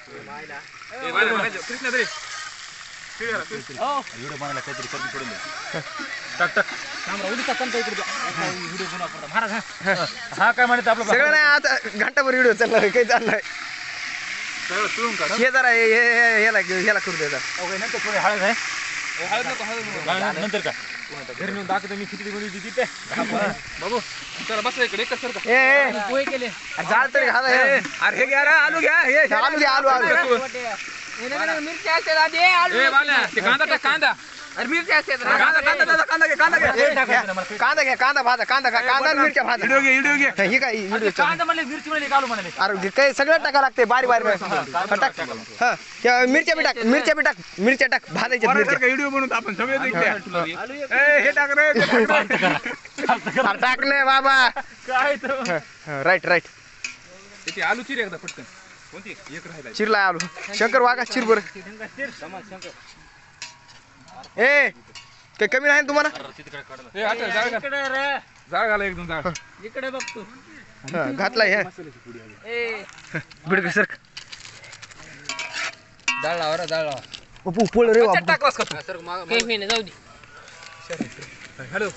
कृष्णा तरी व्हिडिओ बनायला काहीतरी कमी पडेल टाक टाक उडीचा कंटा इकडे व्हिडिओ बनवा महाराज हा काय म्हणत आपलं सगळं नाही आता घंटाभर व्हिडिओ चालला काही चाललाय सगळं चुळून काढ हे जरा ह्याला करू दे नंतर थोडी हळद आहे हळद नको नंतर का घरी नेऊन दाखवतो मी खिचडी बनवली तिथे बाबू चला बसा इकडे एकच सर का पोहे केले जाळ तरी घाला अरे हे घ्या आलू घ्या हे आलू घ्या आलू मिरच्या असते दादी आलू ते कांदा टाक कांदा अरे मिरच्या असते कांदा घ्या कांदा भाजा कांदा मिरच्या भाजा व्हिडिओ घे ही काय कांदा म्हणले मिरची म्हणले घालू म्हणाले अरे काही सगळं टाका लागते बारी टाक हा मिरच्या बी टाक मिरच्या टाक भाजायच्या मिरच्या व्हिडिओ बनवतो आपण सगळे हे टाक रे टाक नाही बाबा काय राईट ते आलू चिर एकदा पटकन कोणती एक राहिला चिरला आलू शंकर वागा चिर बरं ए काही कमी नाही तुम्हाला जाळ घाला एकदम जाळ इकडे बघ तू घातलाय हे बिडक सर डाळ लावा डाळ लावा पप्पू पोळ रे बाबू टाकलास का सर काही नाही जाऊ दे हॅलो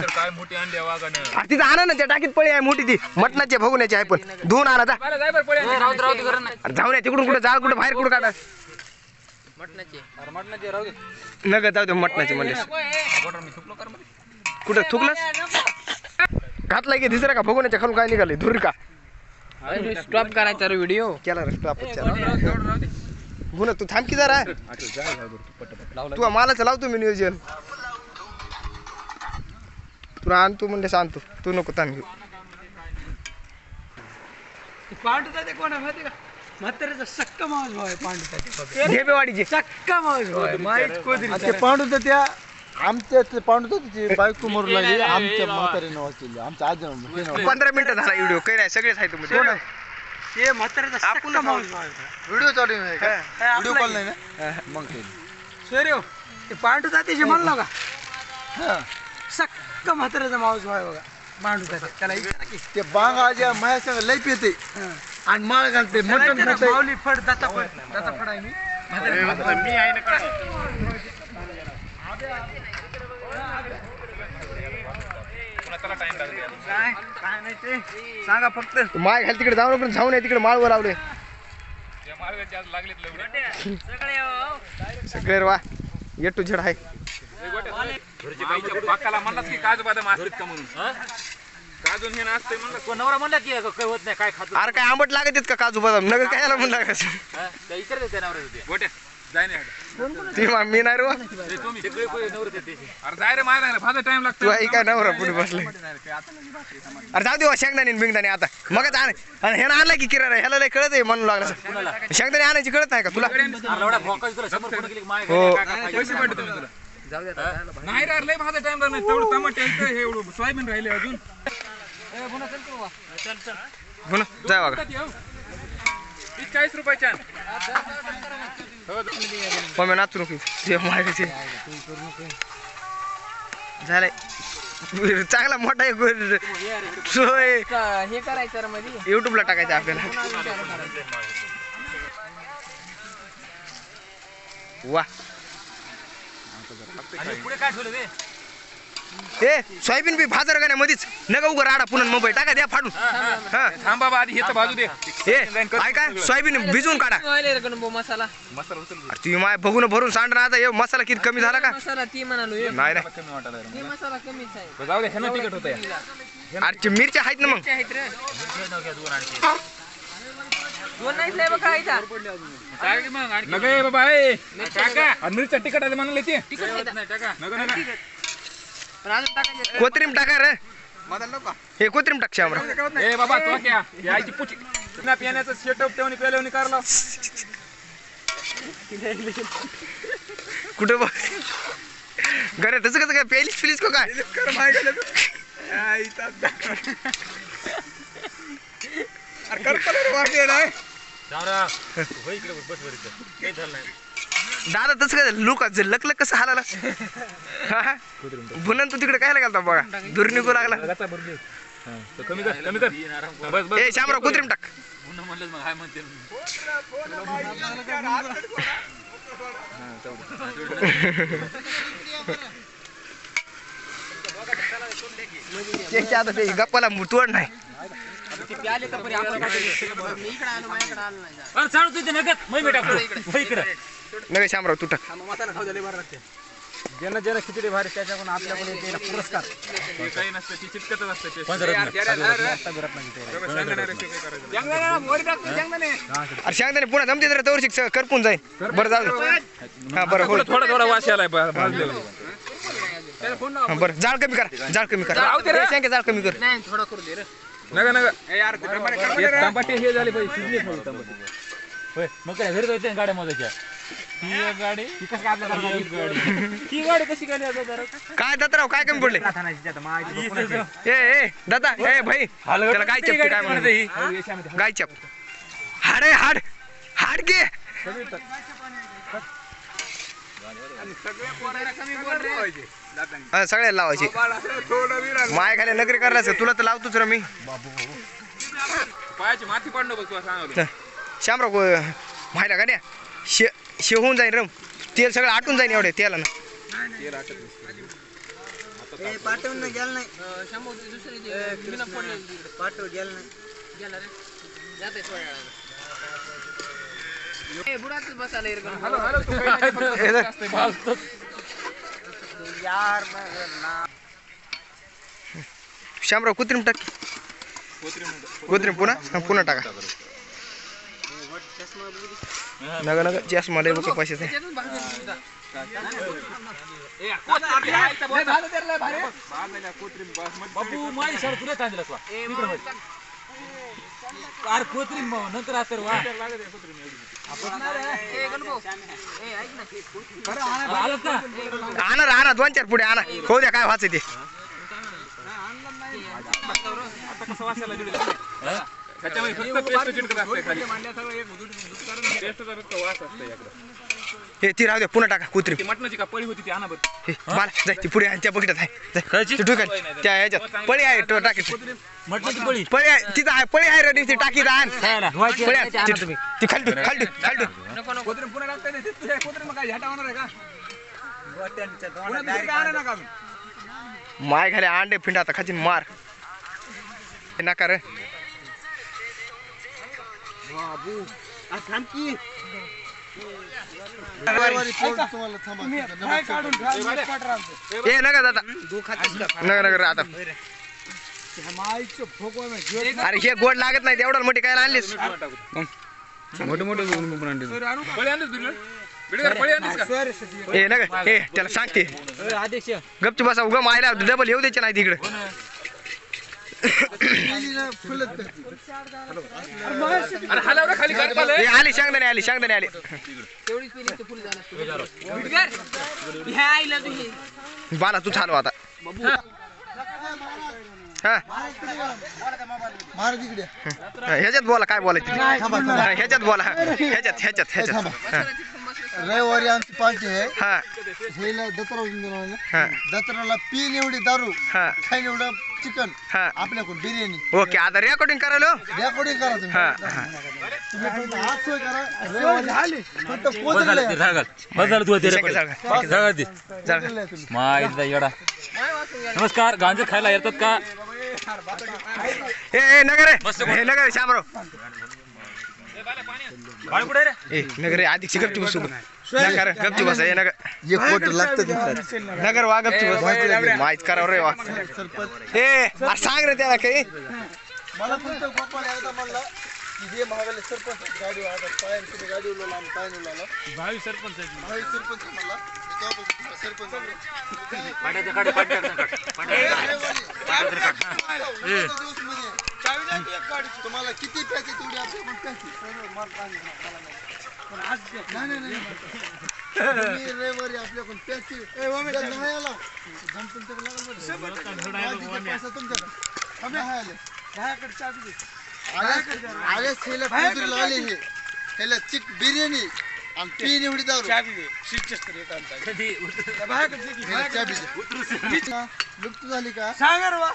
काय मोठी अंडे वागाने अरे तिथं आणा ना त्या टाकीत पळी आहे मोठी ती मटणाची भगुण्याची आहे पण धुवून आणा जा जाय बरं पळे राहू दे करा अरे जाऊन या तिकडून कुठं जाळ कुठं बाहेर कुठं काढा मटणाचे अरे मटणाचे राहू दे नग जाऊ दे मटणाची म्हणले बटर मी सुकलो कर मध्ये कुठं थुकलंस घातलाय की दिसरा का भगुण्याच्या खालून काय निघाले धुरी का स्टॉप करायचा रे व्हिडिओ केला रे स्टॉप राहू दे गुन्हा तू थांब की जरा तू मालाचं लावतो मी नियोजन तुला आणतो म्हणजे सांगतो तू नको थांब घेऊ पांडुचा ते कोण आहे माहिती का म्हाताऱ्याचा सक्का मावस भाव आहे पांडुचा ढेबेवाडीचे सक्का मावस भाव आहे माहित कोणी ते पांडुचं त्या आमच्या पांडुचं तिची बायको मरू लागली आमच्या म्हातारी नाव केली आमच्या आज 15 मिनिटं झाला व्हिडिओ काही नाही सगळेच आहे तुम्ही ते म्हाताऱ्याचा सक्का मावस भाव आहे व्हिडिओ चालू आहे का व्हिडिओ कॉल नाही ना मग केली सर यो ते पांडुचा त्याची म्हणलं का सक्का म्हाताऱ्याचा मावस भाव आहे बघा पांडुचा त्याला विचारा की ते बांग आज माझ्या संग लई पिते आणि माळ घालते मटण खाते माऊली फड दाता फड आहे मी मी आहे ना काय चला टाइम लागेल काय नाही ते सांगा फक्त माय घाल तिकडे जाऊ नको जाऊन तिकडे माळवर लावले त्या मार्गाचे आज लागलेत लवडे सगळे वा ए टू झेड आहे घरचे गाईच्या पाकाला म्हणलास की काजू बदाम असतात का म्हणून काजून हे नसते म्हणलं तो नवरा म्हणला की काय होत नाही काय खातो अरे काय आंबट लागत का काजू बदाम नगर काय म्हणला त्या इतर त्या नवरा होते गोट्या जाय नाही ती मी नाही रे तुम्ही सगळे नवरे अरे जाय रे मारायला फार टाइम लागतो तू आई काय नवरा पुढे बसले अरे जाऊ दे शेंगदाणे बिंगदाणे आता मग आणि ह्यानं आणला की किराणा ह्याला लय कळत आहे म्हणून लागला शेंगदाणे आणायची कळत नाही का तुला पैसे पडले तुम्ही तुला नाही रे लय माझा टाइम लागला तेवढं टमाटे हे एवढं सोयाबीन राहिले अजून हो ना जाय बघा 40 रुपयाच्या मग नाचू नको ते मागायचे झालंय चांगला मोठा एक सोय हे करायचं रे मध्ये युट्यूबला टाकायचं आपल्याला वा पुढे काय ठेवलं रे ए सोयाबीन बी भाजर का नाही मधीच नका उगा राडा पुन्हा मुंबई टाका द्या फाडून हा थांब बाबा आधी हे तर बाजू दे ए काय सोयाबीन भिजवून काढा मसाला मसाला उचल अरे तुम्ही माय बघून भरून सांडणार आता हे मसाला किती कमी झाला का मसाला ती म्हणालो नाही नाही कमी वाटायला हे मसाला कमीच आहे जाऊ दे ह्यानं तिकट होतं अरे मिरच्या आहेत ना मग आहेत रे दोन नाही साहेब काय नगे बाबा ए टाका आणि मिरच्या तिकट आहे म्हणाले ते नाही टाका नगर नगर पण अजून टाकायचं कोत्रीम टाका रे हे कोत्रीम टाक शामरा ए बाबा तो क्या याची पुची ना पिण्याचं सेटअप तेवणी पेलवणी करला कुठं बघ घरात तसं कसं काय प्यायलीच फिलीच को काय दादा तसं काय लोक लकलक कसं हालाला बुनन तू तिकडे काय घालता बघा दूर निघू लागला तर कमी कर कमी कर बस बस ए शामराव कुत्रीम टाक म्हणलं मग काय म्हणते त्याच्या आता ते गप्पाला तोड नाही नका शामराव तू टाक ज्यांना ज्यांना खिचडी भारी त्याच्याकडून आपल्याकडून येते पुरस्कार काही नसतं ती चिटकतच असते अरे शेंगदाणे पुन्हा जमते तर तवरशिक करपून जाईल बरं जाऊ दे. हा बरं हो थोडा थोडा वास आलाय हा, बरं जाळ कमी कर जाळ कमी कर ए, शेंगे जाळ कमी कर नका नका टमाटे हे झाले पाहिजे शिजले थोडे टमाटे मग काय घरी जायचं गाड्या मजाच्या ही गाडी ही गाडी कशी गाडी काय दत्तराव काय कमी पडले ए दादा ए भाई त्याला गाय चपते काय म्हणत गाय चप हाड आहे हाड हाड घे सगळ्याला लावायची माय खाली नगरी करायचं तुला तर लावतोच रे मी पायाची माती पडणं बघ तुला सांगतो शामराव माहिला गाड्या शे होऊन जाईल रम तेल सगळं आटून जाईल एवढे तेला ना पाठवून गेलं नाही पाठव गेलं नाही शामराव कुत्रीम टाक कुत्रीम पुन्हा पुन्हा टाका नका नका चष्मा लय बघ पैसे बाबू माझी शाळा तुला सांगितलं अरे कोत्रीम नंतर आता आणा आणा 2-4 पुढे आणा होऊ द्या काय व्हायचं ते आता कसं वाचायला दिलं त्याच्यामध्ये फक्त पेस्ट चिटकत असते खाली पेस्टचा फक्त वास असतो याकडे हे ती राहू द्या पुन्हा टाका कुत्री ती मटणाची का पळी होती ती आणा बरं हे बाला जाय ती पुढे आहे त्या बकेटात आहे जाय तू ढुकल त्या ह्याच्यात पळी आहे तो टाकीत मटणाची पळी पळी आहे तिथं आहे पळी आहे रे ती टाकीत आण पळी आहे ती खालटू खालटू खालटू कोत्रीम पुन्हा लागतंय ना ते कोत्रीम काय ह्याटा होणार आहे का पुन्हा दुसरी काय आणा नका माय खाली अंडे फिंडा आता खाची मार नका रे ए नका दादा नका नका आता अरे हे गोड लागत नाही एवढं मोठी काय आणलीस मोठे मोठे पळी आणलीस पळी आणलीस का ए नका ए त्याला सांगते गपची बसा उगा मायला डबल येऊ द्यायचे नाही तिकडे अरे हलव रे खाली काय पाले ए आली शेंगदाणे आली शेंगदाणे आली बाला तू चालू आता हा ह्याच्यात बोला काय बोलायचं ह्याच्यात बोला ह्याच्यात रविवारी आमची पार्टी आहे हा दसऱ्याला पीन एवढी दारू हा खाईन एवढं चिकन हा आपल्याकडून बिर्याणी ओके आता रेकॉर्डिंग करायलो रेकॉर्डिंग करा तुम्ही हा तुम्ही फक्त आज सोय करा रविवारी आली फक्त नमस्कार गांजे खायला येतात का ए नगर हे नगर शामराव ए नगर अधिक गपची बसू नगर गपची बसा ए नगर एक फोटो लागतं नगर वा गपची बस माहित करावं रे वा ए अरे सांग रे त्याला काही मला तुमचं गोपाळ एकदा म्हणलं की जे महागाले सरपंच गाडी वाहतात पाय तुम्ही गाडी उडवला आम्ही पाय उडवला भावी सरपंच म्हणला सरपंच तुम्हाला किती प्यायचे तेवढी आपल्याकडून नाही रविवारी आपल्याकडून प्यायची नाही आला पैसा तुमच्याकडे आले चिक बिर्याणी आणि तीन एवढी दारू लुप्त झाली का सांगा रे वा